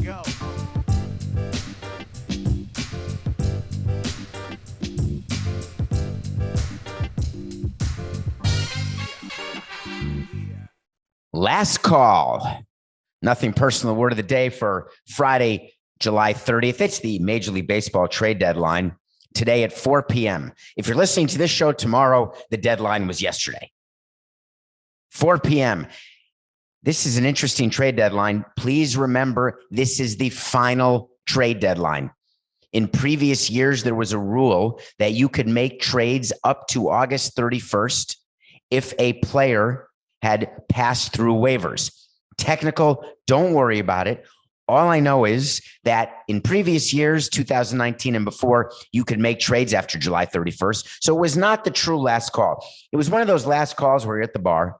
go. Last call. Nothing personal. Word of the day for Friday, July 30th. It's the Major League Baseball trade deadline today at 4 p.m. If you're listening to this show tomorrow, the deadline was yesterday. 4 p.m. This is an interesting trade deadline. Please remember, this is the final trade deadline. In previous years, there was a rule that you could make trades up to August 31st if a player had passed through waivers. Technical, don't worry about it. All I know is that in previous years, 2019 and before, you could make trades after July 31st. So it was not the true last call. It was one of those last calls where you're at the bar.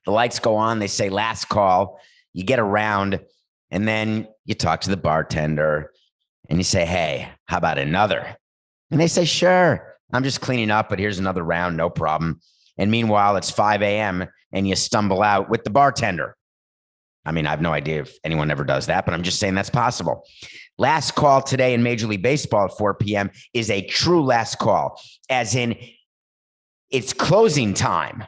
The lights go on. They say last call. You get around and then you talk to the bartender and you say, hey, how about another? And they say, sure, I'm just cleaning up, but here's another round. No problem. And meanwhile, it's 5 a.m. and you stumble out with the bartender. I mean, I have no idea if anyone ever does that, but I'm just saying that's possible. Last call today in Major League Baseball at 4 p.m. is a true last call, as in it's closing time.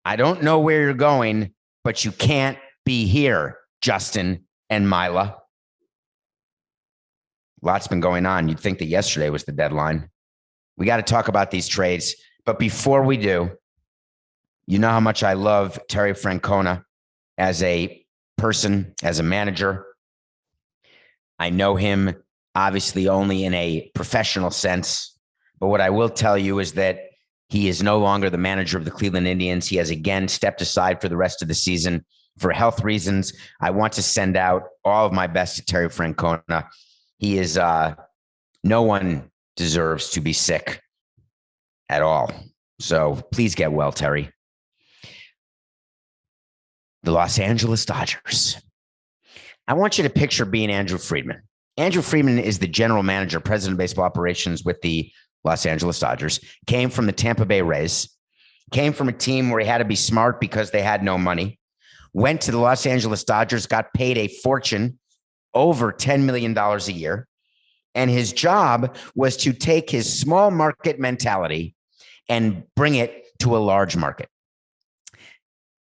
I don't know where you're going, but you can't be here, Justin and Mila. Lots been going on. You'd think that yesterday was the deadline. We got to talk about these trades. But before we do, you know how much I love Terry Francona as a person, as a manager. I know him obviously only in a professional sense. But what I will tell you is that he is no longer the manager of the Cleveland Indians. He has again stepped aside for the rest of the season for health reasons. I want to send out all of my best to Terry Francona. He is, no one deserves to be sick at all. So please get well, Terry. The Los Angeles Dodgers. I want you to picture being Andrew Friedman. Andrew Friedman is the general manager, president of baseball operations with the Los Angeles Dodgers, came from the Tampa Bay Rays, came from a team where he had to be smart because they had no money, went to the Los Angeles Dodgers, got paid a fortune, over $10 million a year. And his job was to take his small market mentality and bring it to a large market.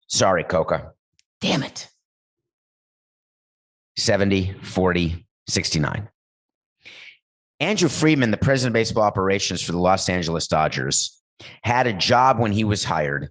Sorry, Coca. Damn it. 70, 40, 69. Andrew Friedman, the president of baseball operations for the Los Angeles Dodgers, had a job when he was hired,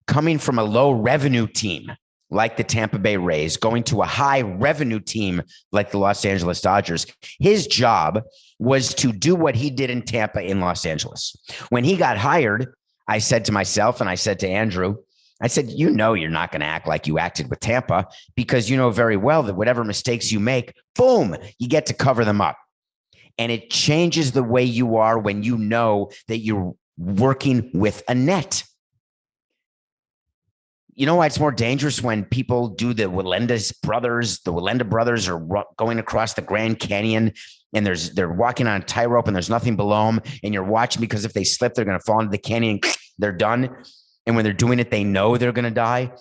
coming from a low revenue team like the Tampa Bay Rays, going to a high revenue team like the Los Angeles Dodgers. His job was to do what he did in Tampa in Los Angeles. When he got hired, I said to myself, and I said to Andrew, I said, you know, you're not going to act like you acted with Tampa because you know very well that whatever mistakes you make, boom, you get to cover them up. And it changes the way you are when you know that you're working with a net. You know why it's more dangerous when people do the Wallenda brothers are going across the Grand Canyon and they're walking on a tightrope and there's nothing below them and you're watching because if they slip, they're going to fall into the canyon and they're done. And when they're doing it, they know they're going to die.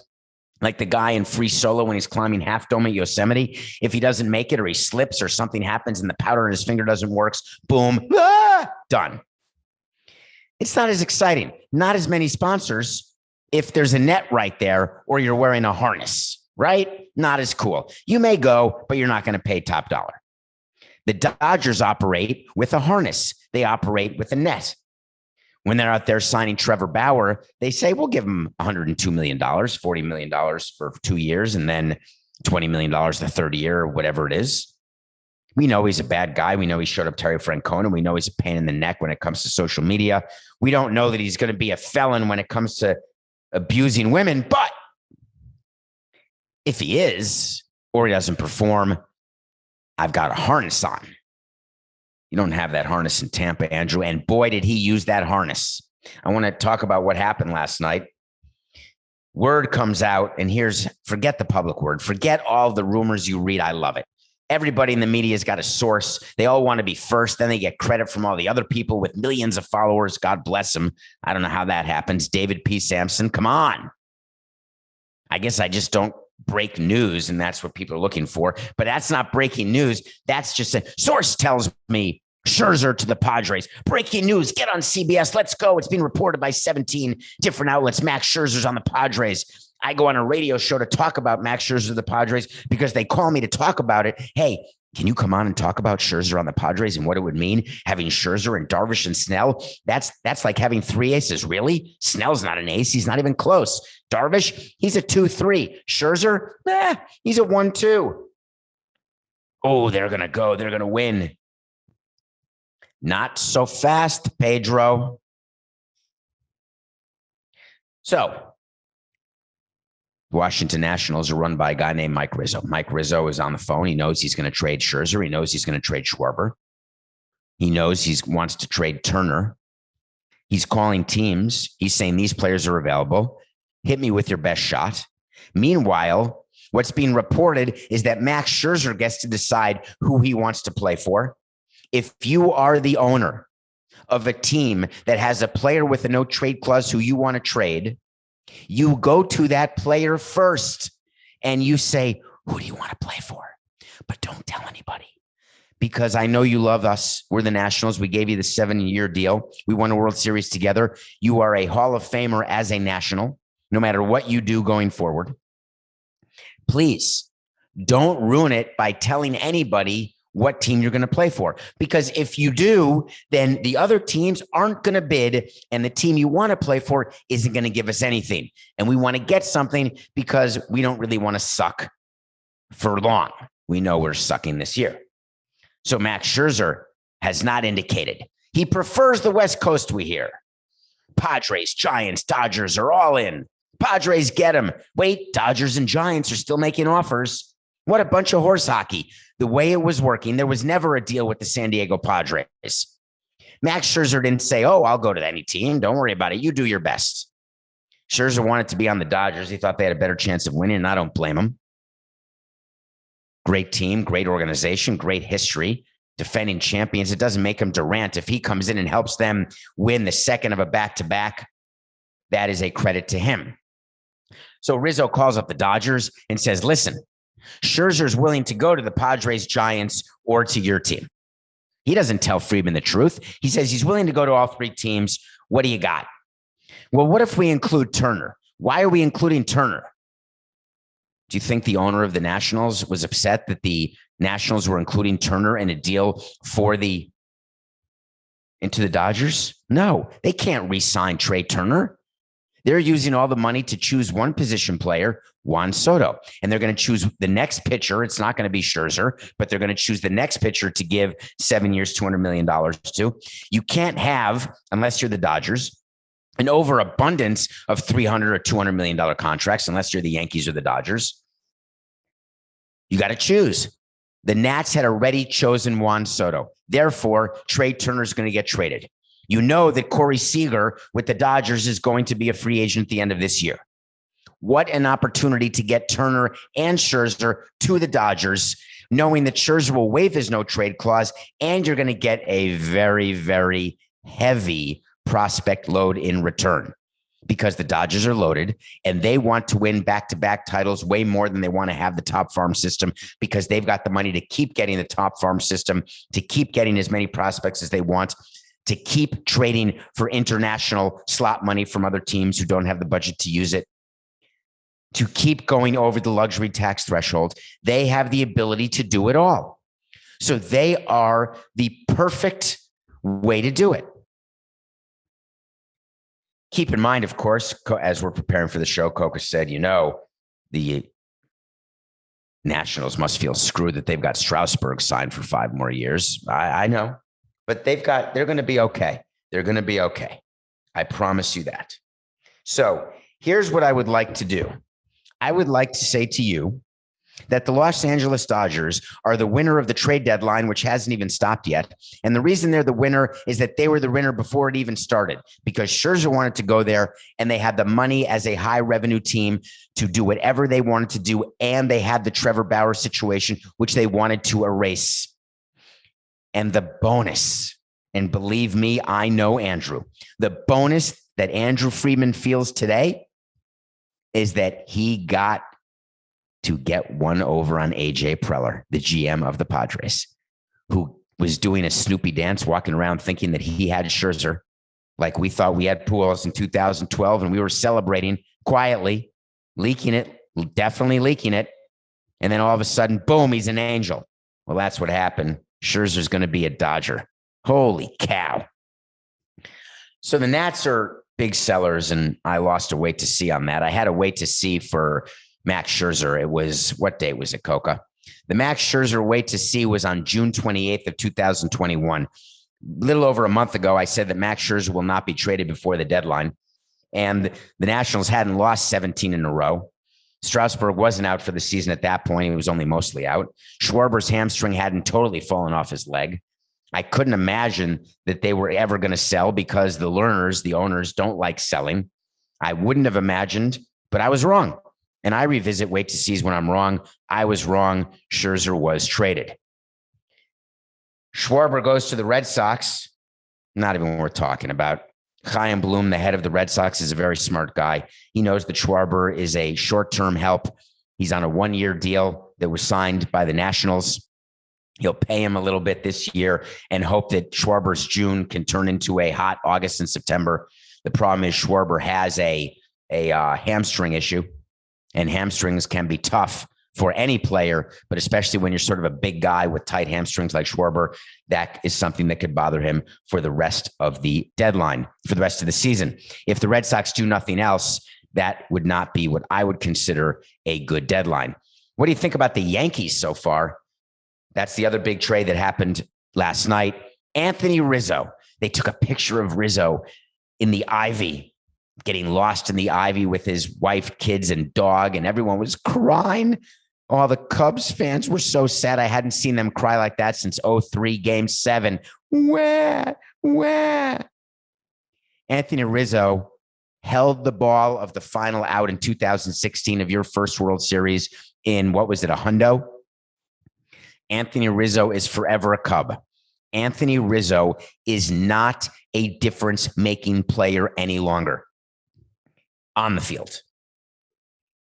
Like the guy in Free Solo when he's climbing Half Dome at Yosemite. If he doesn't make it or he slips or something happens and the powder in his finger doesn't work, boom, done. It's not as exciting. Not as many sponsors if there's a net right there or you're wearing a harness, right? Not as cool. You may go, but you're not going to pay top dollar. The Dodgers operate with a harness. They operate with a net. When they're out there signing Trevor Bauer, they say, we'll give him $102 million, $40 million for 2 years, and then $20 million the third year or whatever it is. We know he's a bad guy. We know he showed up Terry Francona. We know he's a pain in the neck when it comes to social media. We don't know that he's going to be a felon when it comes to abusing women, but if he is, or he doesn't perform, I've got a harness on. You don't have that harness in Tampa, Andrew. And boy, did he use that harness. I want to talk about what happened last night. Word comes out, and forget the public word. Forget all the rumors you read. I love it. Everybody in the media has got a source. They all want to be first. Then they get credit from all the other people with millions of followers. God bless them. I don't know how that happens. David P. Samson, come on. I guess I just don't break news, and that's what people are looking for. But that's not breaking news. That's just a source tells me Scherzer to the Padres. Breaking news. Get on CBS. Let's go. It's being reported by 17 different outlets. Max Scherzer's on the Padres. I go on a radio show to talk about Max Scherzer to the Padres because they call me to talk about it. Hey, can you come on and talk about Scherzer on the Padres and what it would mean having Scherzer and Darvish and Snell? That's like having three aces. Really? Snell's not an ace. He's not even close. Darvish, he's a 2-3. Scherzer, he's a 1-2. Oh, they're going to go. They're going to win. Not so fast, Pedro. So, Washington Nationals are run by a guy named Mike Rizzo. Mike Rizzo is on the phone. He knows he's going to trade Scherzer. He knows he's going to trade Schwarber. He knows he wants to trade Turner. He's calling teams. He's saying these players are available. Hit me with your best shot. Meanwhile, what's being reported is that Max Scherzer gets to decide who he wants to play for. If you are the owner of a team that has a player with a no trade clause who you want to trade, you go to that player first and you say, who do you want to play for? But don't tell anybody, because I know you love us. We're the Nationals. We gave you the 7-year deal. We won a World Series together. You are a Hall of Famer as a National, no matter what you do going forward. Please don't ruin it by telling anybody what team you're going to play for. Because if you do, then the other teams aren't going to bid, and the team you want to play for isn't going to give us anything. And we want to get something because we don't really want to suck for long. We know we're sucking this year. So Max Scherzer has not indicated. He prefers the West Coast, we hear. Padres, Giants, Dodgers are all in. Padres get him. Wait, Dodgers and Giants are still making offers. What a bunch of horse hockey. The way it was working, there was never a deal with the San Diego Padres. Max Scherzer didn't say, oh, I'll go to any team. Don't worry about it. You do your best. Scherzer wanted to be on the Dodgers. He thought they had a better chance of winning, and I don't blame him. Great team, great organization, great history, defending champions. It doesn't make him Durant. If he comes in and helps them win the second of a back-to-back, that is a credit to him. So Rizzo calls up the Dodgers and says, listen, Scherzer's willing to go to the Padres, Giants, or to your team. He doesn't tell Friedman the truth. He says he's willing to go to all three teams. What do you got? Well, what if we include Turner? Why are we including Turner? Do you think the owner of the Nationals was upset that the Nationals were including Turner in a deal into the Dodgers? No, they can't re-sign Trea Turner. They're using all the money to choose one position player, Juan Soto, and they're going to choose the next pitcher. It's not going to be Scherzer, but they're going to choose the next pitcher to give 7 years, $200 million to. You can't have, unless you're the Dodgers, an overabundance of $300 or $200 million contracts, unless you're the Yankees or the Dodgers. You got to choose. The Nats had already chosen Juan Soto. Therefore, Trea Turner is going to get traded. You know that Corey Seager with the Dodgers is going to be a free agent at the end of this year. What an opportunity to get Turner and Scherzer to the Dodgers, knowing that Scherzer will waive his no trade clause, and you're going to get a very, very heavy prospect load in return, because the Dodgers are loaded and they want to win back-to-back titles way more than they want to have the top farm system, because they've got the money to keep getting the top farm system, to keep getting as many prospects as they want, to keep trading for international slot money from other teams who don't have the budget to use it, to keep going over the luxury tax threshold. They have the ability to do it all. So they are the perfect way to do it. Keep in mind, of course, as we're preparing for the show, Coca said, the Nationals must feel screwed that they've got Strasburg signed for 5 more years. I know, but they're going to be okay. They're going to be okay. I promise you that. So here's what I would like to do. I would like to say to you that the Los Angeles Dodgers are the winner of the trade deadline, which hasn't even stopped yet. And the reason they're the winner is that they were the winner before it even started, because Scherzer wanted to go there and they had the money as a high revenue team to do whatever they wanted to do. And they had the Trevor Bauer situation, which they wanted to erase. And the bonus, and believe me, I know Andrew, the bonus that Andrew Friedman feels today is that he got to get one over on AJ Preller, the GM of the Padres, who was doing a Snoopy dance, walking around thinking that he had Scherzer, like we thought we had Pujols in 2012, and we were celebrating quietly, leaking it, definitely leaking it. And then all of a sudden, boom, he's an angel. Well, that's what happened. Scherzer's going to be a Dodger. Holy cow. So the Nats are big sellers, and I lost a wait to see on that. I had a wait to see for Max Scherzer. It was, what date was it, Coca? The Max Scherzer wait to see was on June 28th of 2021. A little over a month ago, I said that Max Scherzer will not be traded before the deadline. And the Nationals hadn't lost 17 in a row. Strasburg wasn't out for the season at that point. He was only mostly out. Schwarber's hamstring hadn't totally fallen off his leg. I couldn't imagine that they were ever going to sell because the owners don't like selling. I wouldn't have imagined, but I was wrong. And I revisit wait to sees when I'm wrong. I was wrong. Scherzer was traded. Schwarber goes to the Red Sox. Not even what we're talking about. Chaim Bloom, the head of the Red Sox, is a very smart guy. He knows that Schwarber is a short-term help. He's on a one-year deal that was signed by the Nationals. He'll pay him a little bit this year and hope that Schwarber's June can turn into a hot August and September. The problem is Schwarber has a hamstring issue, and hamstrings can be tough for any player, but especially when you're sort of a big guy with tight hamstrings like Schwarber. That is something that could bother him for the rest of the deadline, for the rest of the season. If the Red Sox do nothing else, that would not be what I would consider a good deadline. What do you think about the Yankees so far? That's the other big trade that happened last night. Anthony Rizzo. They took a picture of Rizzo in the ivy, getting lost in the ivy with his wife, kids, and dog, and everyone was crying. All the Cubs fans were so sad. I hadn't seen them cry like that since 2003 Game 7. Wah. Anthony Rizzo held the ball of the final out in 2016 of your first World Series in, what was it, a hundo? Anthony Rizzo is forever a Cub. Anthony Rizzo is not a difference-making player any longer on the field.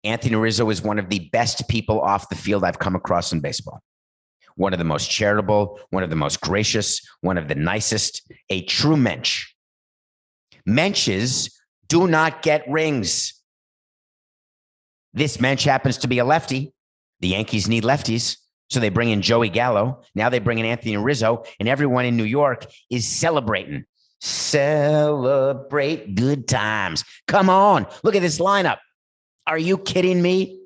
Anthony Rizzo is one of the best people off the field I've come across in baseball. One of the most charitable, one of the most gracious, one of the nicest, a true mensch. Mensches do not get rings. This mensch happens to be a lefty. The Yankees need lefties, so they bring in Joey Gallo. Now they bring in Anthony Rizzo, and everyone in New York is celebrating. Celebrate good times. Come on, look at this lineup. Are you kidding me?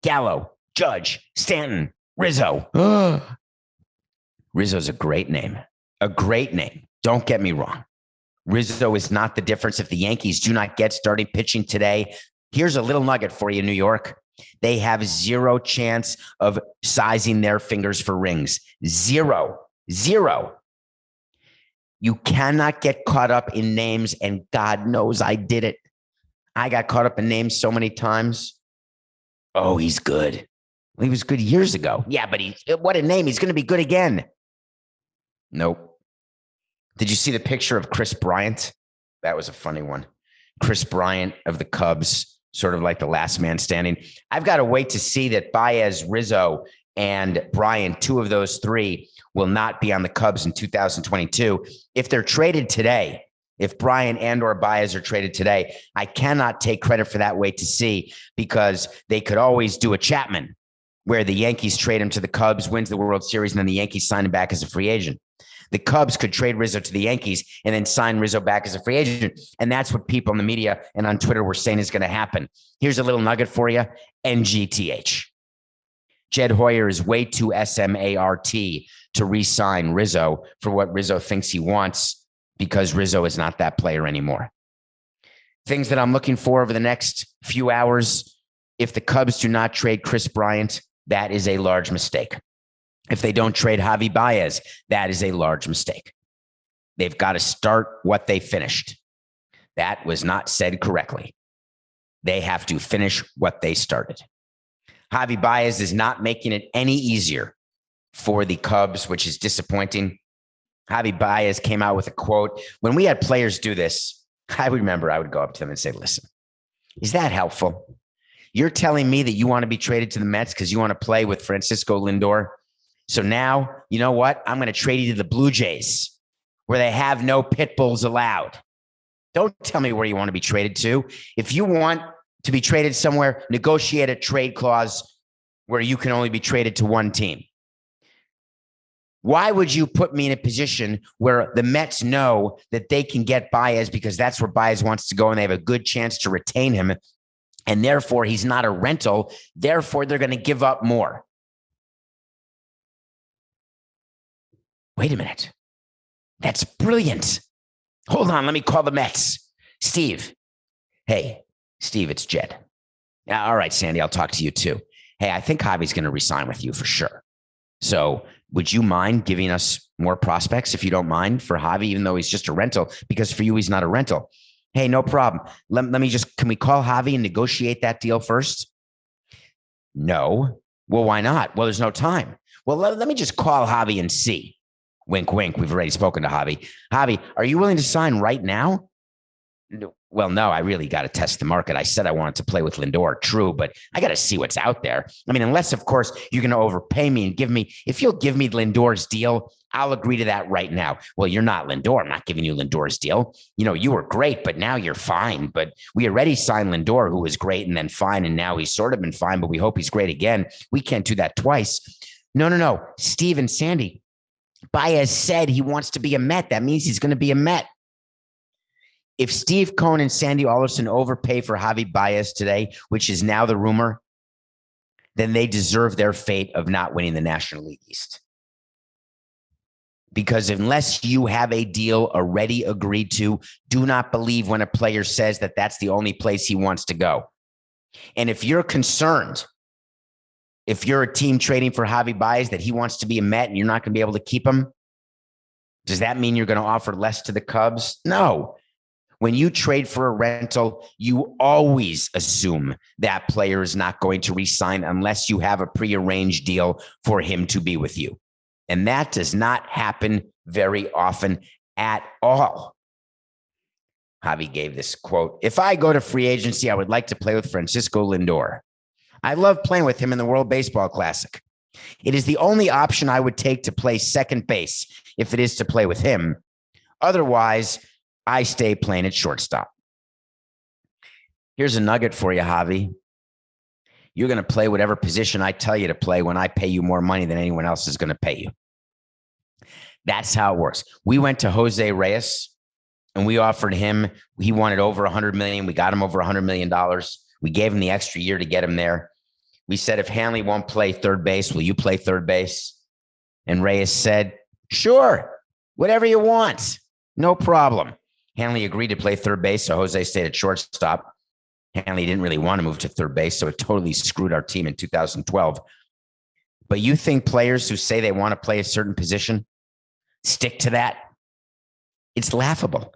Gallo, Judge, Stanton, Rizzo. Rizzo's a great name. A great name. Don't get me wrong. Rizzo is not the difference if the Yankees do not get starting pitching today. Here's a little nugget for you, New York. They have zero chance of sizing their fingers for rings. Zero. You cannot get caught up in names, and God knows I did it. I got caught up in names so many times. Oh, he's good. Well, he was good years ago. Yeah, but what a name. He's going to be good again. Nope. Did you see the picture of Chris Bryant? That was a funny one. Chris Bryant of the Cubs, sort of like the last man standing. I've got to wait to see that Baez, Rizzo, and Bryant, two of those three, will not be on the Cubs in 2022. If they're traded today, if Bryant and or Baez are traded today, I cannot take credit for that wait to see, because they could always do a Chapman where the Yankees trade him to the Cubs, wins the World Series, and then the Yankees sign him back as a free agent. The Cubs could trade Rizzo to the Yankees and then sign Rizzo back as a free agent. And that's what people in the media and on Twitter were saying is going to happen. Here's a little nugget for you. NGTH. Jed Hoyer is way too SMART to re-sign Rizzo for what Rizzo thinks he wants, because Rizzo is not that player anymore. Things that I'm looking for over the next few hours. If the Cubs do not trade Chris Bryant, that is a large mistake. If they don't trade Javi Baez, that is a large mistake. They've got to start what they finished. That was not said correctly. They have to finish what they started. Javi Baez is not making it any easier for the Cubs, which is disappointing. Javi Baez came out with a quote. When we had players do this, I remember I would go up to them and say, listen, is that helpful? You're telling me that you want to be traded to the Mets because you want to play with Francisco Lindor. So now, you know what? I'm going to trade you to the Blue Jays where they have no pit bulls allowed. Don't tell me where you want to be traded to. If you want to be traded somewhere, negotiate a trade clause where you can only be traded to one team. Why would you put me in a position where the Mets know that they can get Baez because that's where Baez wants to go and they have a good chance to retain him, and therefore he's not a rental, therefore they're going to give up more? Wait a minute. That's brilliant. Hold on, let me call the Mets. Steve. Hey, Steve, it's Jed. All right, Sandy, I'll talk to you too. Hey, I think Javi's going to resign with you for sure. So would you mind giving us more prospects, if you don't mind, for Javi, even though he's just a rental? Because for you, he's not a rental. Hey, no problem. Let me just, can we call Javi and negotiate that deal first? No. Well, why not? Well, there's no time. Well, let me just call Javi and see. Wink, wink. We've already spoken to Javi. Javi, are you willing to sign right now? Well, no, I really got to test the market. I said I wanted to play with Lindor, true, but I got to see what's out there. I mean, unless, of course, you're going to overpay me and give me, if you'll give me Lindor's deal, I'll agree to that right now. Well, you're not Lindor. I'm not giving you Lindor's deal. You know, you were great, but now you're fine. But we already signed Lindor, who was great and then fine, and now he's sort of been fine, but we hope he's great again. We can't do that twice. No. Steve and Sandy, Baez said he wants to be a Met. That means he's going to be a Met. If Steve Cohen and Sandy Alderson overpay for Javi Baez today, which is now the rumor, then they deserve their fate of not winning the National League East. Because unless you have a deal already agreed to, do not believe when a player says that that's the only place he wants to go. And if you're concerned, if you're a team trading for Javi Baez that he wants to be a Met and you're not going to be able to keep him, does that mean you're going to offer less to the Cubs? No. When you trade for a rental, you always assume that player is not going to re-sign unless you have a prearranged deal for him to be with you. And that does not happen very often at all. Javi gave this quote: "If I go to free agency, I would like to play with Francisco Lindor. I love playing with him in the World Baseball Classic. It is the only option I would take to play second base if it is to play with him. Otherwise, I stay playing at shortstop." Here's a nugget for you, Javi. You're going to play whatever position I tell you to play when I pay you more money than anyone else is going to pay you. That's how it works. We went to Jose Reyes and we offered him, he wanted over $100 million. We got him over $100 million. We gave him the extra year to get him there. We said, if Hanley won't play third base, will you play third base? And Reyes said, sure, whatever you want. No problem. Hanley agreed to play third base, so Jose stayed at shortstop. Hanley didn't really want to move to third base, so it totally screwed our team in 2012. But you think players who say they want to play a certain position stick to that? It's laughable.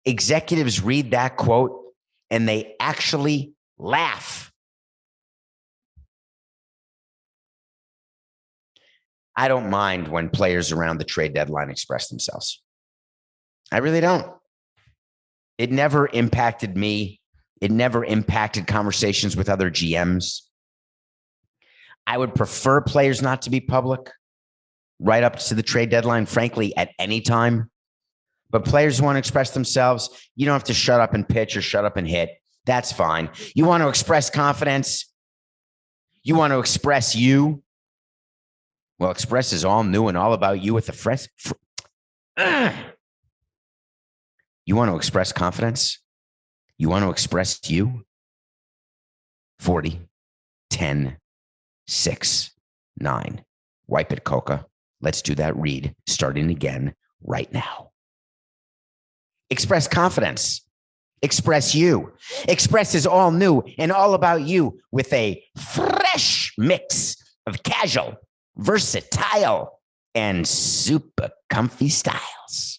Executives read that quote and they actually laugh. I don't mind when players around the trade deadline express themselves. I really don't. It never impacted me. It never impacted conversations with other GMs. I would prefer players not to be public right up to the trade deadline, frankly, at any time. But players who want to express themselves, you don't have to shut up and pitch or shut up and hit. That's fine. You want to express confidence? You want to express you? Well, Express is all new and all about you with the fresh. You want to express confidence? You want to express you? 40, 10, 6, 9. Wipe it, Coca. Let's do that read starting again right now. Express confidence. Express you. Express is all new and all about you with a fresh mix of casual, versatile, and super comfy styles.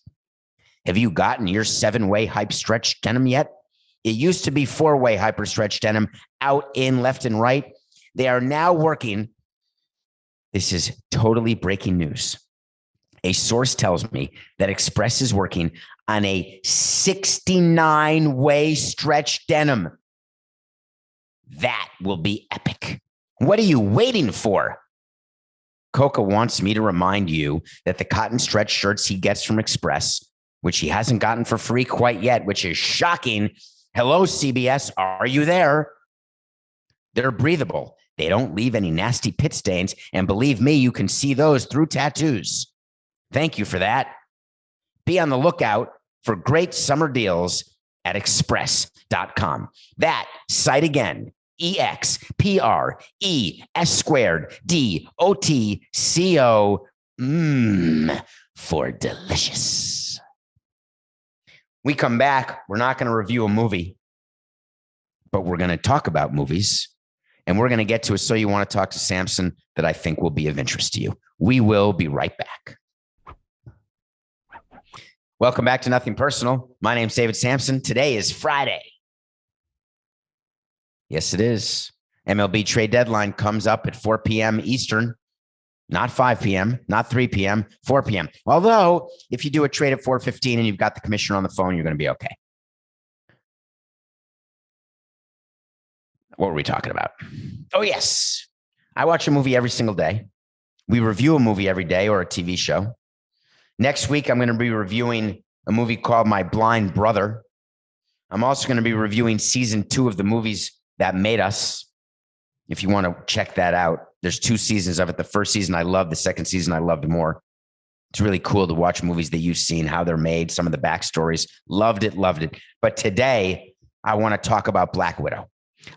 Have you gotten your 7-way hype stretch denim yet? It used to be 4-way hyper stretch denim out, in, left, and right. They are now working. This is totally breaking news. A source tells me that Express is working on a 69-way stretch denim. That will be epic. What are you waiting for? Coca wants me to remind you that the cotton stretch shirts he gets from Express, which he hasn't gotten for free quite yet, which is shocking. Hello, CBS. Are you there? They're breathable. They don't leave any nasty pit stains. And believe me, you can see those through tattoos. Thank you for that. Be on the lookout for great summer deals at express.com. That site again, EXPRESSQUAREDOTCO, for delicious. We come back. We're not going to review a movie, but we're going to talk about movies. And we're going to get to a So You Want to Talk to Samson that I think will be of interest to you. We will be right back. Welcome back to Nothing Personal. My name's David Samson. Today is Friday. Yes, it is. MLB trade deadline comes up at 4 p.m. Eastern, not 5 p.m., not 3 p.m., 4 p.m. Although, if you do a trade at 4:15 and you've got the commissioner on the phone, you're going to be okay. What were we talking about? Oh, yes. I watch a movie every single day. We review a movie every day or a TV show. Next week, I'm going to be reviewing a movie called My Blind Brother. I'm also going to be reviewing season 2 of the Movies That Made Us. If you want to check that out, there's 2 seasons of it. The first season I loved. The second season I loved more. It's really cool to watch movies that you've seen, how they're made, some of the backstories. Loved it. But today, I want to talk about Black Widow.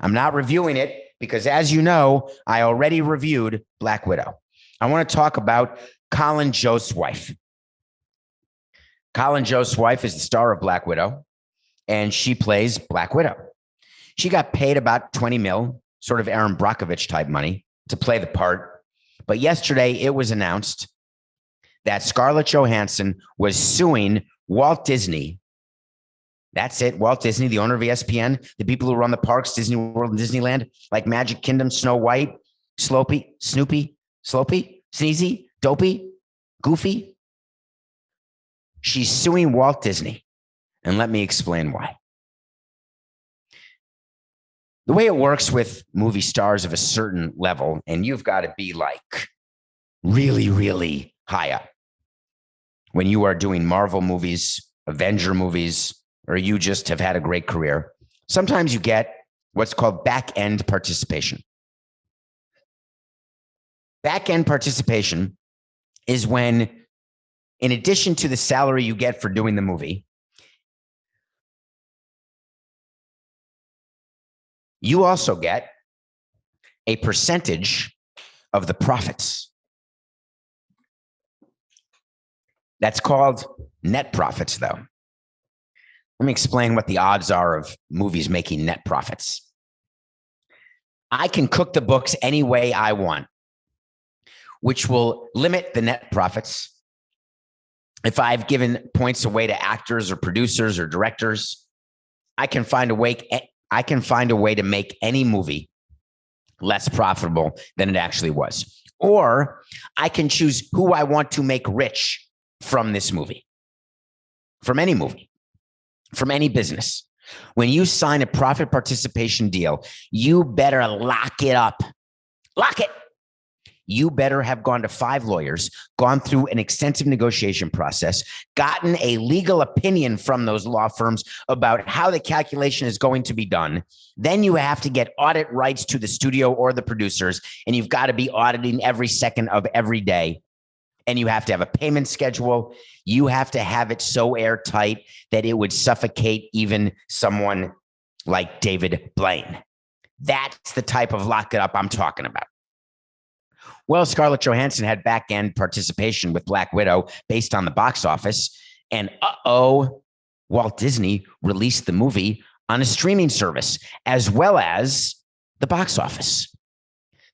I'm not reviewing it because, as you know, I already reviewed Black Widow. I want to talk about Colin Jost's wife. Colin Jost's wife is the star of Black Widow, and she plays Black Widow. She got paid about $20 million, sort of Aaron Brockovich type money, to play the part. But yesterday, it was announced that Scarlett Johansson was suing Walt Disney. That's it. Walt Disney, the owner of ESPN, the people who run the parks, Disney World and Disneyland, like Magic Kingdom, Snow White, Slopey, Snoopy, Slopey, Sneezy, Dopey, Goofy. She's suing Walt Disney. And let me explain why. The way it works with movie stars of a certain level, and you've got to be like really, really high up when you are doing Marvel movies, Avenger movies, or you just have had a great career, sometimes you get what's called back-end participation. Back-end participation is when, in addition to the salary you get for doing the movie, you also get a percentage of the profits. That's called net profits, though. Let me explain what the odds are of movies making net profits. I can cook the books any way I want, which will limit the net profits. If I've given points away to actors or producers or directors, I can find a way to make any movie less profitable than it actually was. Or I can choose who I want to make rich from this movie, from any movie. From any business. When you sign a profit participation deal, you better lock it up. Lock it. You better have gone to 5 lawyers, gone through an extensive negotiation process, gotten a legal opinion from those law firms about how the calculation is going to be done. Then you have to get audit rights to the studio or the producers, and you've got to be auditing every second of every day. And you have to have a payment schedule. You have to have it so airtight that it would suffocate even someone like David Blaine. That's the type of lock it up I'm talking about. Well, Scarlett Johansson had back-end participation with Black Widow based on the box office. And Walt Disney released the movie on a streaming service as well as the box office.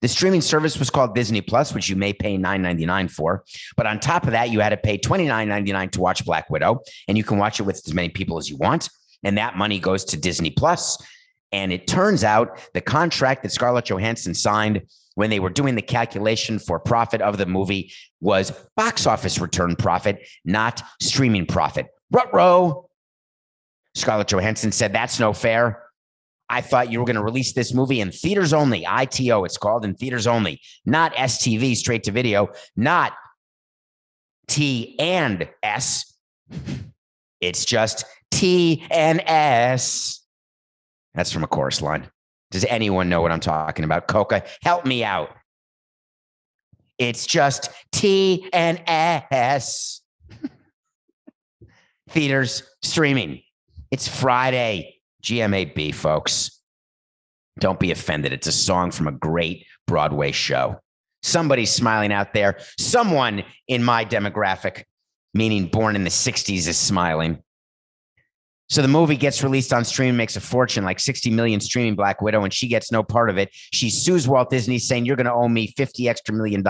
The streaming service was called Disney Plus, which you may pay $9.99 for. But on top of that, you had to pay $29.99 to watch Black Widow. And you can watch it with as many people as you want. And that money goes to Disney Plus. And it turns out the contract that Scarlett Johansson signed when they were doing the calculation for profit of the movie was box office return profit, not streaming profit. Ruh-roh. Scarlett Johansson said, that's no fair. I thought you were going to release this movie in theaters only. ITO, it's called, in theaters only, not STV, straight to video, not T and S. It's just T and S. That's from a chorus line. Does anyone know what I'm talking about? Coca, help me out. It's just T and S. Theaters, streaming. It's Friday. GMAB, folks. Don't be offended. It's a song from a great Broadway show. Somebody's smiling out there. Someone in my demographic, meaning born in the 60s, is smiling. So the movie gets released on streaming, makes a fortune, like 60 million streaming, Black Widow, and she gets no part of it. She sues Walt Disney, saying, you're going to owe me $50 extra million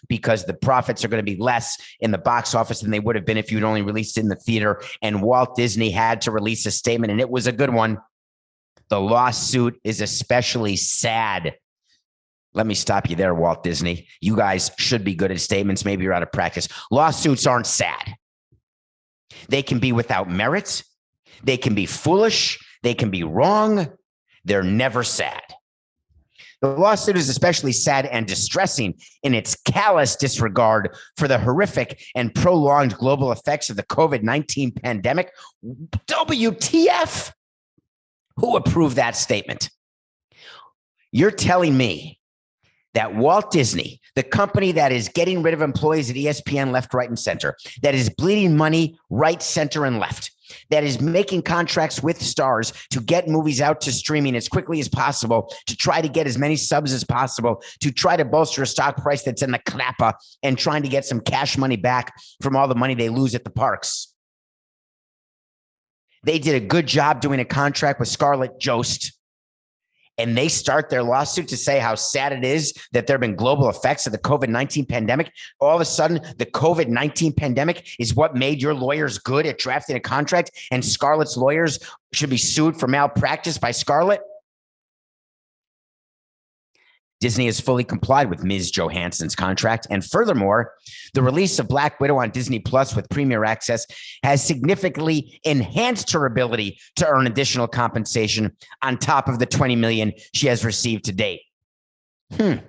because the profits are going to be less in the box office than they would have been if you'd only released it in the theater. And Walt Disney had to release a statement, and it was a good one. The lawsuit is especially sad. Let me stop you there, Walt Disney. You guys should be good at statements. Maybe you're out of practice. Lawsuits aren't sad. They can be without merit. They can be foolish. They can be wrong. They're never sad. The lawsuit is especially sad and distressing in its callous disregard for the horrific and prolonged global effects of the COVID-19 pandemic. WTF? Who approved that statement? You're telling me that Walt Disney, the company that is getting rid of employees at ESPN left, right, and center, that is bleeding money right, center, and left, that is making contracts with stars to get movies out to streaming as quickly as possible, to try to get as many subs as possible, to try to bolster a stock price that's in the crapper and trying to get some cash money back from all the money they lose at the parks. They did a good job doing a contract with Scarlett Johansson. And they start their lawsuit to say how sad it is that there have been global effects of the COVID-19 pandemic. All of a sudden, the COVID-19 pandemic is what made your lawyers good at drafting a contract, and Scarlett's lawyers should be sued for malpractice by Scarlett. Disney has fully complied with Ms. Johansson's contract. And furthermore, the release of Black Widow on Disney Plus with Premier Access has significantly enhanced her ability to earn additional compensation on top of the $20 million she has received to date. And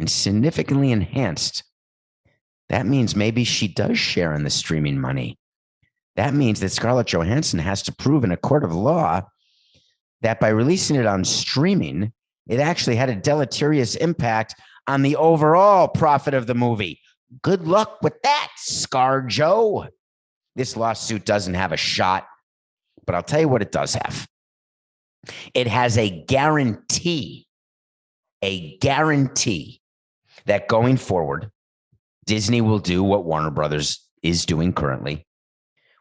significantly enhanced. That means maybe she does share in the streaming money. That means that Scarlett Johansson has to prove in a court of law that by releasing it on streaming, it actually had a deleterious impact on the overall profit of the movie. Good luck with that, ScarJo. This lawsuit doesn't have a shot, but I'll tell you what it does have. It has a guarantee that going forward, Disney will do what Warner Brothers is doing currently,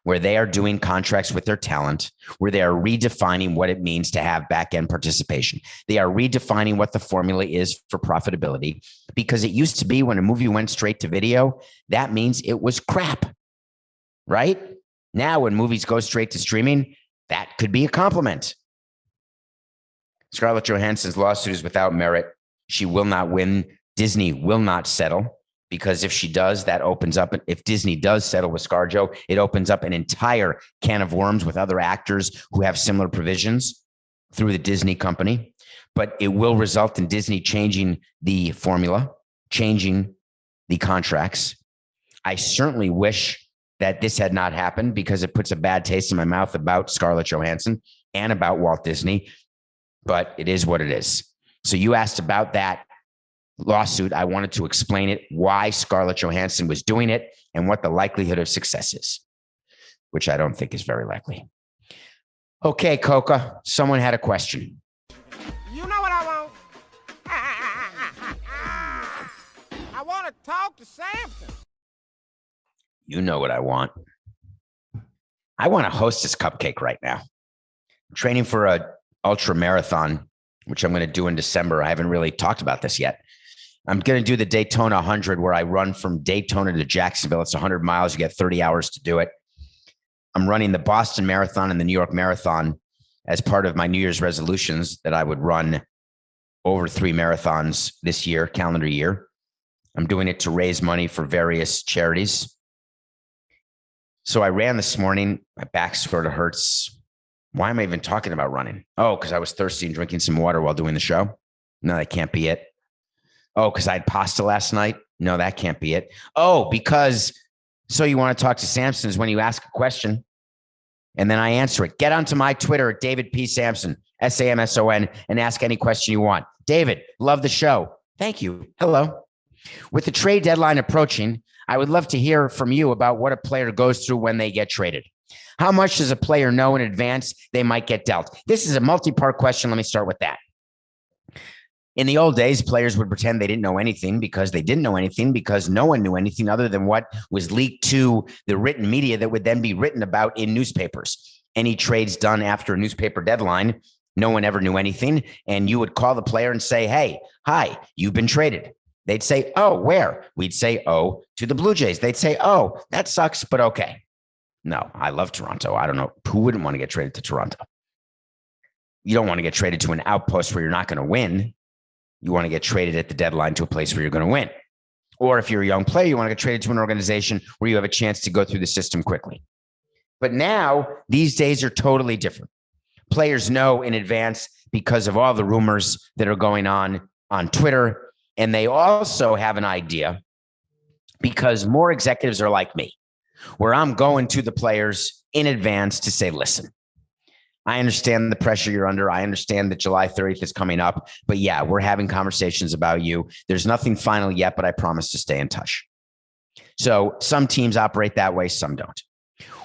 where they are doing contracts with their talent, where they are redefining what it means to have back-end participation. They are redefining what the formula is for profitability, because it used to be when a movie went straight to video, that means it was crap, right? Now, when movies go straight to streaming, that could be a compliment. Scarlett Johansson's lawsuit is without merit. She will not win. Disney will not settle. Because if she does, that opens up, if Disney does settle with ScarJo, it opens up an entire can of worms with other actors who have similar provisions through the Disney company. But it will result in Disney changing the formula, changing the contracts. I certainly wish that this had not happened, because it puts a bad taste in my mouth about Scarlett Johansson and about Walt Disney. But it is what it is. So you asked about that lawsuit. I wanted to explain it, why Scarlett Johansson was doing it, and what the likelihood of success is, which I don't think is very likely. Okay, Coca, someone had a question. You know what I want? I want to talk to Samson. You know what I want. I want to host this cupcake right now. I'm training for a ultra marathon, which I'm going to do in December. I haven't really talked about this yet. I'm going to do the Daytona 100, where I run from Daytona to Jacksonville. It's 100 miles. You get 30 hours to do it. I'm running the Boston Marathon and the New York Marathon as part of my New Year's resolutions that I would run over 3 marathons this year, calendar year. I'm doing it to raise money for various charities. So I ran this morning. My back sort of hurts. Why am I even talking about running? Oh, because I was thirsty and drinking some water while doing the show. No, that can't be it. Oh, because I had pasta last night. No, that can't be it. Oh, because so you want to talk to Samson is when you ask a question and then I answer it. Get onto my Twitter at David P. Samson, Samson, and ask any question you want. David, love the show. Thank you. Hello. With the trade deadline approaching, I would love to hear from you about what a player goes through when they get traded. How much does a player know in advance they might get dealt? This is a multi-part question. Let me start with that. In the old days, players would pretend they didn't know anything because they didn't know anything because no one knew anything other than what was leaked to the written media that would then be written about in newspapers. Any trades done after a newspaper deadline, no one ever knew anything. And you would call the player and say, hey, hi, you've been traded. They'd say, oh, where? We'd say, oh, to the Blue Jays. They'd say, oh, that sucks, but okay. No, I love Toronto. I don't know. Who wouldn't want to get traded to Toronto? You don't want to get traded to an outpost where you're not going to win. You want to get traded at the deadline to a place where you're going to win. Or if you're a young player, you want to get traded to an organization where you have a chance to go through the system quickly. But now, these days are totally different. Players know in advance because of all the rumors that are going on Twitter. And they also have an idea because more executives are like me, where I'm going to the players in advance to say, listen, I understand the pressure you're under. I understand that July 30th is coming up, but yeah, we're having conversations about you. There's nothing final yet, but I promise to stay in touch. So some teams operate that way, some don't.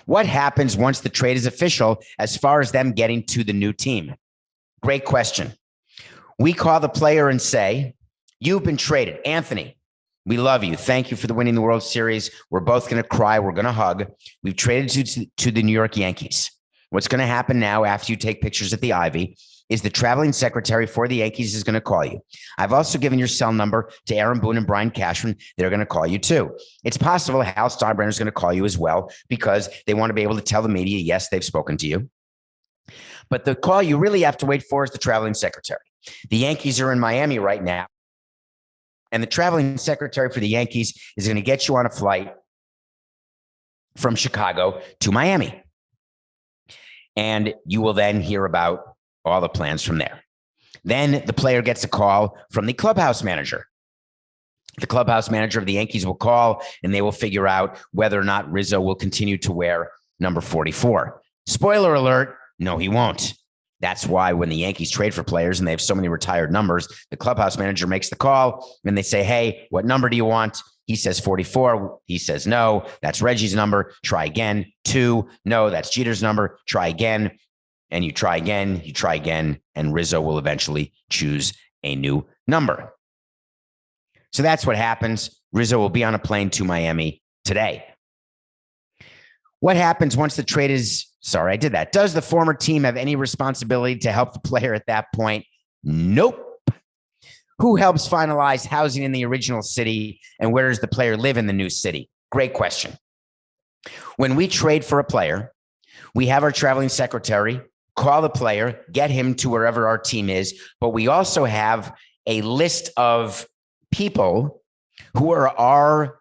What happens once the trade is official as far as them getting to the new team? Great question. We call the player and say, you've been traded. Anthony, we love you. Thank you for winning the World Series. We're both going to cry. We're going to hug. We've traded to the New York Yankees. What's going to happen now after you take pictures at the Ivy is the traveling secretary for the Yankees is going to call you. I've also given your cell number to Aaron Boone and Brian Cashman. They're going to call you too. It's possible Hal Steinbrenner is going to call you as well because they want to be able to tell the media, yes, they've spoken to you. But the call you really have to wait for is the traveling secretary. The Yankees are in Miami right now. And the traveling secretary for the Yankees is going to get you on a flight from Chicago to Miami. And you will then hear about all the plans from there. Then the player gets a call from the clubhouse manager. The clubhouse manager of the Yankees will call and they will figure out whether or not Rizzo will continue to wear number 44. Spoiler alert, no, he won't. That's why when the Yankees trade for players and they have so many retired numbers, the clubhouse manager makes the call and they say, hey, what number do you want? He says 44. He says, no, that's Reggie's number. Try again. 2. No, that's Jeter's number. Try again. And you try again, and Rizzo will eventually choose a new number. So that's what happens. Rizzo will be on a plane to Miami today. What happens once the trade is, sorry, I did that. Does the former team have any responsibility to help the player at that point? Nope. Who helps finalize housing in the original city, and where does the player live in the new city? Great question. When we trade for a player, we have our traveling secretary call the player, get him to wherever our team is, but we also have a list of people who are our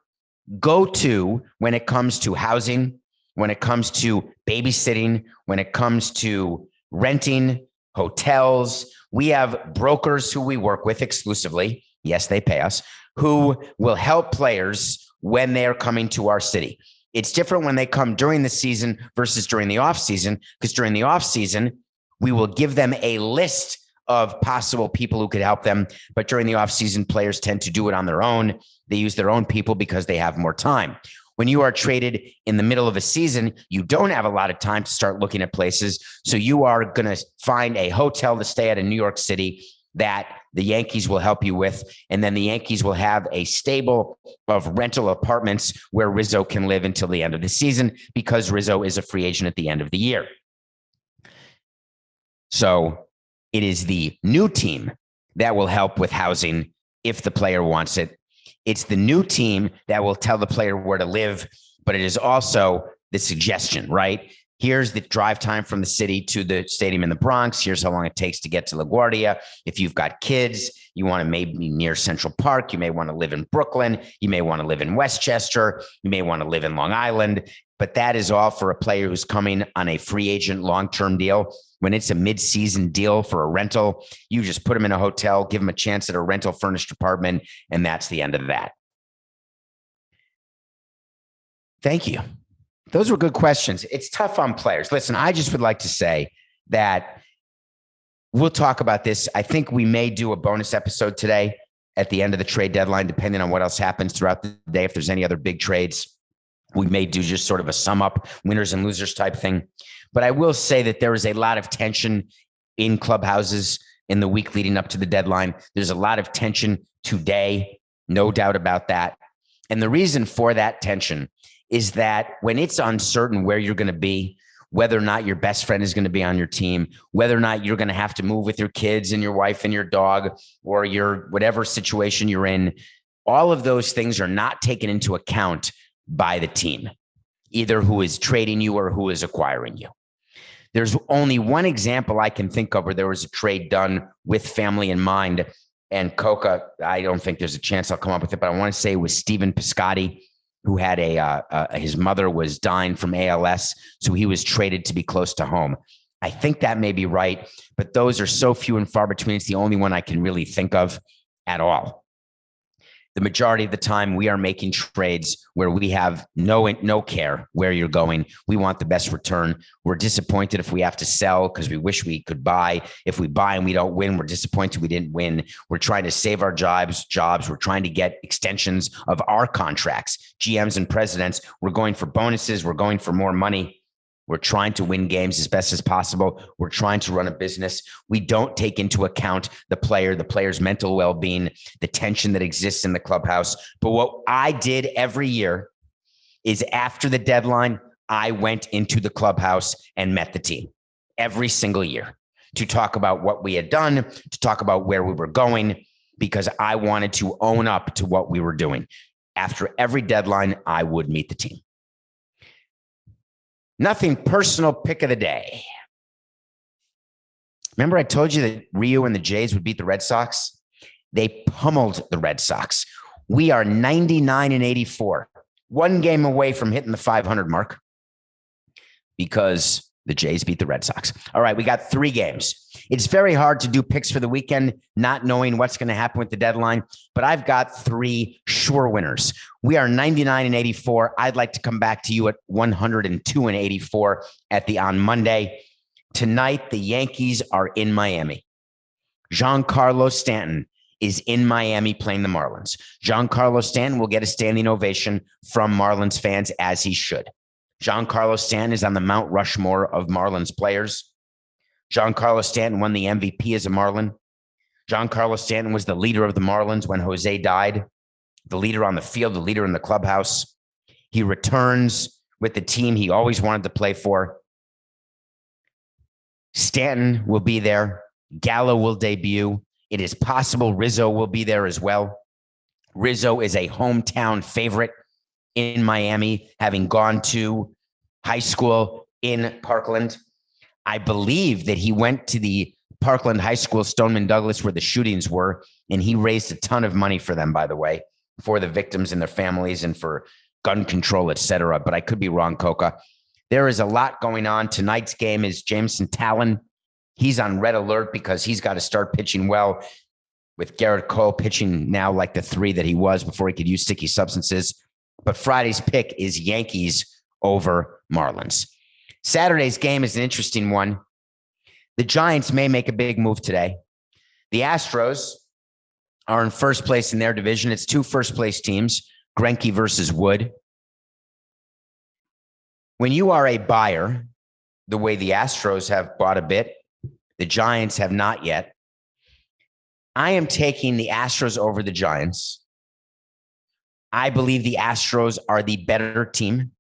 go-to when it comes to housing, when it comes to babysitting, when it comes to renting, hotels. We have brokers who we work with exclusively. Yes, they pay us, who will help players when they're coming to our city. It's different when they come during the season versus during the off season, because during the off season, we will give them a list of possible people who could help them. But during the off season, players tend to do it on their own. They use their own people because they have more time. When you are traded in the middle of a season, you don't have a lot of time to start looking at places. So you are going to find a hotel to stay at in New York City that the Yankees will help you with. And then the Yankees will have a stable of rental apartments where Rizzo can live until the end of the season, because Rizzo is a free agent at the end of the year. So it is the new team that will help with housing if the player wants it. It's the new team that will tell the player where to live, but it is also the suggestion, right? Here's the drive time from the city to the stadium in the Bronx. Here's how long it takes to get to LaGuardia. If you've got kids, you want to maybe near Central Park. You may want to live in Brooklyn. You may want to live in Westchester. You may want to live in Long Island. But that is all for a player who's coming on a free agent long-term deal. When it's a mid-season deal for a rental, you just put them in a hotel, give them a chance at a rental furnished apartment, and that's the end of that. Thank you. Those were good questions. It's tough on players. Listen, I just would like to say that we'll talk about this. I think we may do a bonus episode today at the end of the trade deadline, depending on what else happens throughout the day. If there's any other big trades, we may do just sort of a sum up, winners and losers type thing. But I will say that there is a lot of tension in clubhouses in the week leading up to the deadline. There's a lot of tension today, no doubt about that. And the reason for that tension is that when it's uncertain where you're going to be, whether or not your best friend is going to be on your team, whether or not you're going to have to move with your kids and your wife and your dog, or your whatever situation you're in, all of those things are not taken into account by the team, either who is trading you or who is acquiring you. There's only one example I can think of where there was a trade done with family in mind. And Coca, I don't think there's a chance I'll come up with it, but I want to say it was Stephen Piscotty, who had his mother was dying from ALS. So he was traded to be close to home. I think that may be right, but those are so few and far between. It's the only one I can really think of at all. The majority of the time we are making trades where we have no care where you're going. We want the best return. We're disappointed if we have to sell because we wish we could buy. If we buy and we don't win, we're disappointed we didn't win. We're trying to save our jobs. We're trying to get extensions of our contracts. GMs and presidents, we're going for bonuses. We're going for more money. We're trying to win games as best as possible. We're trying to run a business. We don't take into account the player's mental well-being, the tension that exists in the clubhouse. But what I did every year is after the deadline, I went into the clubhouse and met the team every single year to talk about what we had done, to talk about where we were going, because I wanted to own up to what we were doing. After every deadline, I would meet the team. Nothing personal, pick of the day. Remember I told you that Rio and the Jays would beat the Red Sox? They pummeled the Red Sox. We are 99-84, one game away from hitting the 500 mark because the Jays beat the Red Sox. All right, we got 3 games. It's very hard to do picks for the weekend, not knowing what's going to happen with the deadline, but I've got 3 sure winners. We are 99-84. I'd like to come back to you at 102-84 on Monday. Tonight, the Yankees are in Miami. Giancarlo Stanton is in Miami playing the Marlins. Giancarlo Stanton will get a standing ovation from Marlins fans, as he should. Giancarlo Stanton is on the Mount Rushmore of Marlins players. Giancarlo Stanton won the MVP as a Marlin. Giancarlo Stanton was the leader of the Marlins when Jose died, the leader on the field, the leader in the clubhouse. He returns with the team he always wanted to play for. Stanton will be there. Gallo will debut. It is possible Rizzo will be there as well. Rizzo is a hometown favorite in Miami, having gone to high school in Parkland. I believe that he went to the Parkland High School, Stoneman Douglas, where the shootings were, and he raised a ton of money for them, by the way, for the victims and their families and for gun control, et cetera. But I could be wrong, Coca. There is a lot going on. Tonight's game is Jameson Talon. He's on red alert because he's got to start pitching well, with Garrett Cole pitching now like the 3 that he was before he could use sticky substances. But Friday's pick is Yankees over Marlins. Saturday's game is an interesting one. The Giants may make a big move today. The Astros are in first place in their division. It's 2 first-place teams, Greinke versus Wood. When you are a buyer, the way the Astros have bought a bit, the Giants have not yet. I am taking the Astros over the Giants. I believe the Astros are the better team.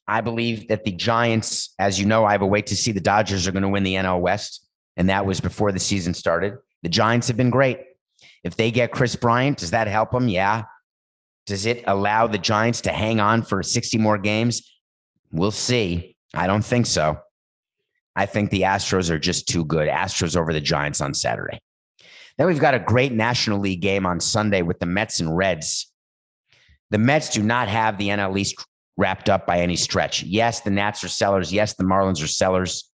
I believe that the Giants, as you know, I have a wait to see the Dodgers are going to win the NL West, and that was before the season started. The Giants have been great. If they get Chris Bryant, does that help them? Yeah. Does it allow the Giants to hang on for 60 more games? We'll see. I don't think so. I think the Astros are just too good. Astros over the Giants on Saturday. Then we've got a great National League game on Sunday with the Mets and Reds. The Mets do not have the NL East wrapped up by any stretch. Yes, the Nats are sellers. Yes, the Marlins are sellers.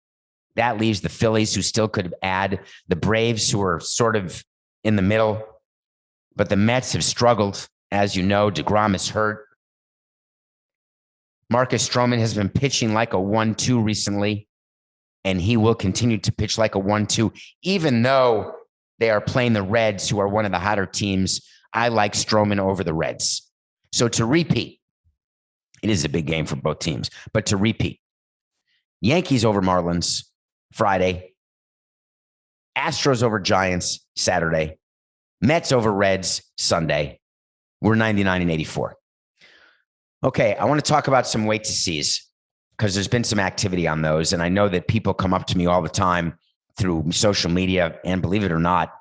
That leaves the Phillies, who still could add, the Braves, who are sort of in the middle. But the Mets have struggled. As you know, DeGrom is hurt. Marcus Stroman has been pitching like a 1-2 recently, and he will continue to pitch like a 1-2, even though they are playing the Reds, who are one of the hotter teams. I like Stroman over the Reds. So to repeat, it is a big game for both teams, but to repeat, Yankees over Marlins Friday, Astros over Giants Saturday, Mets over Reds Sunday. We're 99 and 84. Okay, I want to talk about some wait to sees because there's been some activity on those. And I know that people come up to me all the time through social media and, believe it or not,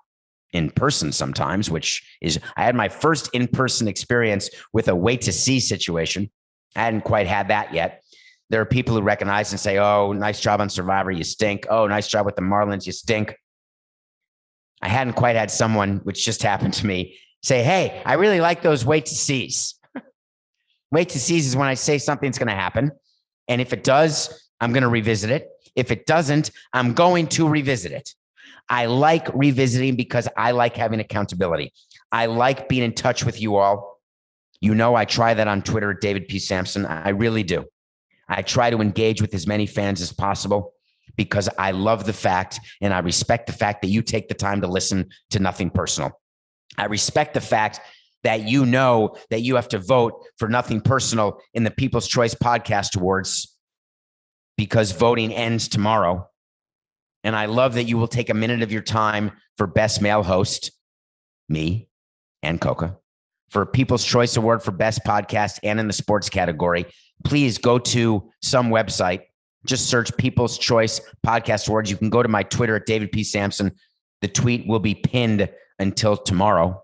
in person sometimes, which is, I had my first in-person experience with a wait to see situation. I hadn't quite had that yet. There are people who recognize and say, oh, nice job on Survivor, you stink. Oh, nice job with the Marlins, you stink. I hadn't quite had someone, which just happened to me, say, hey, I really like those wait to sees. Wait to sees is when I say something's going to happen. And if it does, I'm going to revisit it. If it doesn't, I'm going to revisit it. I like revisiting because I like having accountability. I like being in touch with you all. You know, I try that on Twitter at David P. Samson. I really do. I try to engage with as many fans as possible because I love the fact and I respect the fact that you take the time to listen to Nothing Personal. I respect the fact that you know that you have to vote for Nothing Personal in the People's Choice Podcast Awards because voting ends tomorrow. And I love that you will take a minute of your time for Best Male Host, me and Coca, for People's Choice Award for Best Podcast and in the sports category. Please go to some website. Just search People's Choice Podcast Awards. You can go to my Twitter at David P. Samson. The tweet will be pinned until tomorrow.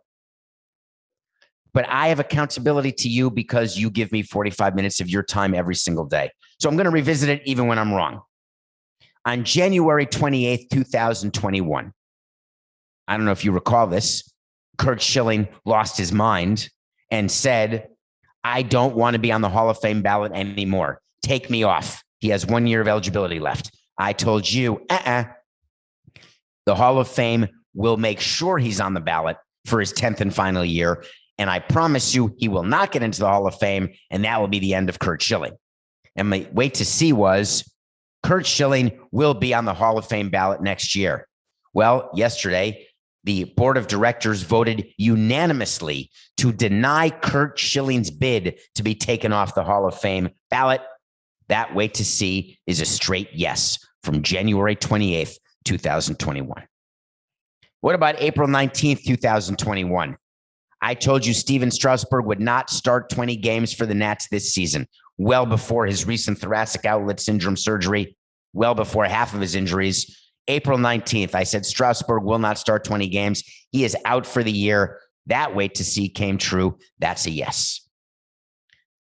But I have accountability to you because you give me 45 minutes of your time every single day. So I'm going to revisit it even when I'm wrong. On January 28th, 2021, I don't know if you recall this, Curt Schilling lost his mind and said, I don't want to be on the Hall of Fame ballot anymore. Take me off. He has 1 year of eligibility left. I told you, the Hall of Fame will make sure he's on the ballot for his 10th and final year. And I promise you, he will not get into the Hall of Fame, and that will be the end of Curt Schilling. And my wait to see was Curt Schilling will be on the Hall of Fame ballot next year. Well, yesterday, the board of directors voted unanimously to deny Curt Schilling's bid to be taken off the Hall of Fame ballot. That wait to see is a straight yes from January 28th, 2021. What about April 19th, 2021? I told you Steven Strasburg would not start 20 games for the Nats this season, well before his recent thoracic outlet syndrome surgery, well before half of his injuries. April 19th, I said Strasburg will not start 20 games. He is out for the year. That wait to see came true. That's a yes.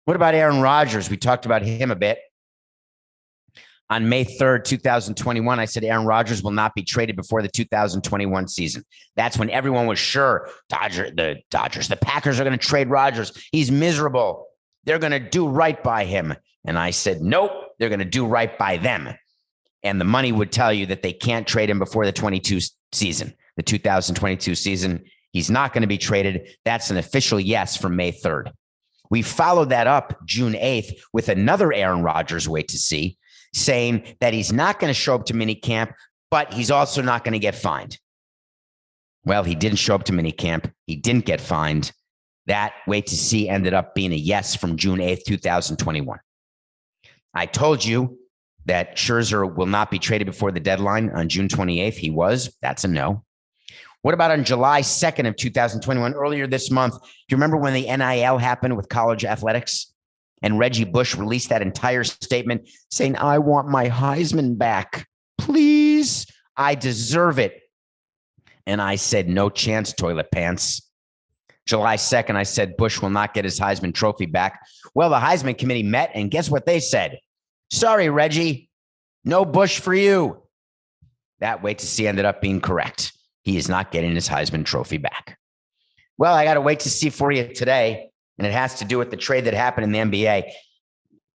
What about Aaron Rodgers? We talked about him a bit. On May 3rd, 2021, I said Aaron Rodgers will not be traded before the 2021 season. That's when everyone was sure the Packers are going to trade Rodgers. He's miserable. They're going to do right by him. And I said, nope, they're going to do right by them. And the money would tell you that they can't trade him before the 2022 season. He's not going to be traded. That's an official yes from May 3rd. We followed that up June 8th with another Aaron Rodgers wait to see, saying that he's not going to show up to minicamp, but he's also not going to get fined. Well, he didn't show up to minicamp. He didn't get fined. That wait to see ended up being a yes from June 8th, 2021. I told you that Scherzer will not be traded before the deadline on June 28th. He was. That's a no. What about on July 2nd of 2021, earlier this month? Do you remember when the NIL happened with college athletics? And Reggie Bush released that entire statement saying, I want my Heisman back. Please, I deserve it. And I said, no chance, toilet pants. July 2nd, I said, Bush will not get his Heisman trophy back. Well, the Heisman committee met, and guess what they said? Sorry, Reggie. No Bush for you. That wait to see ended up being correct. He is not getting his Heisman Trophy back. Well, I got to wait to see for you today, and it has to do with the trade that happened in the NBA.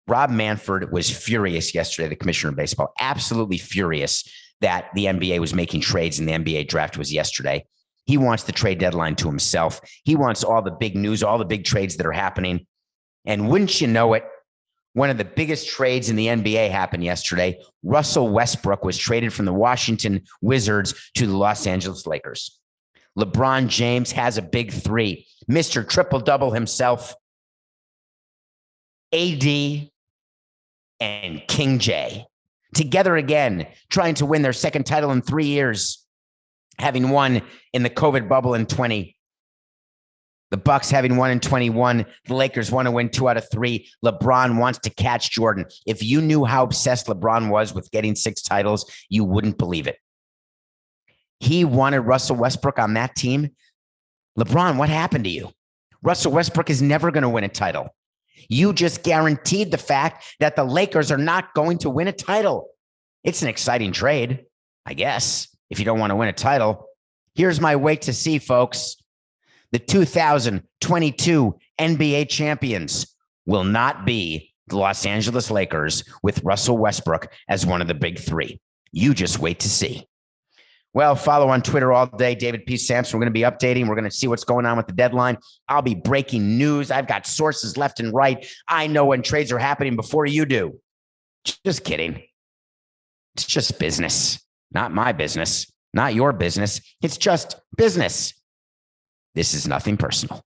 Rob Manfred was furious yesterday, the commissioner of baseball, absolutely furious that the NBA was making trades and the NBA draft was yesterday. He wants the trade deadline to himself. He wants all the big news, all the big trades that are happening. And wouldn't you know it, one of the biggest trades in the NBA happened yesterday. Russell Westbrook was traded from the Washington Wizards to the Los Angeles Lakers. LeBron James has a big three. Mr. Triple-Double himself. AD and King J together again, trying to win their second title in 3 years, having won in the COVID bubble in 20. The Bucks having won in 21. The Lakers want to win 2 out of 3. LeBron wants to catch Jordan. If you knew how obsessed LeBron was with getting 6 titles, you wouldn't believe it. He wanted Russell Westbrook on that team. LeBron, what happened to you? Russell Westbrook is never going to win a title. You just guaranteed the fact that the Lakers are not going to win a title. It's an exciting trade, I guess, if you don't want to win a title. Here's my wait to see, folks. The 2022 NBA champions will not be the Los Angeles Lakers with Russell Westbrook as one of the big 3. You just wait to see. Well, follow on Twitter all day, David P. Samson. We're going to be updating. We're going to see what's going on with the deadline. I'll be breaking news. I've got sources left and right. I know when trades are happening before you do. Just kidding. It's just business. Not my business. Not your business. It's just business. This is nothing personal.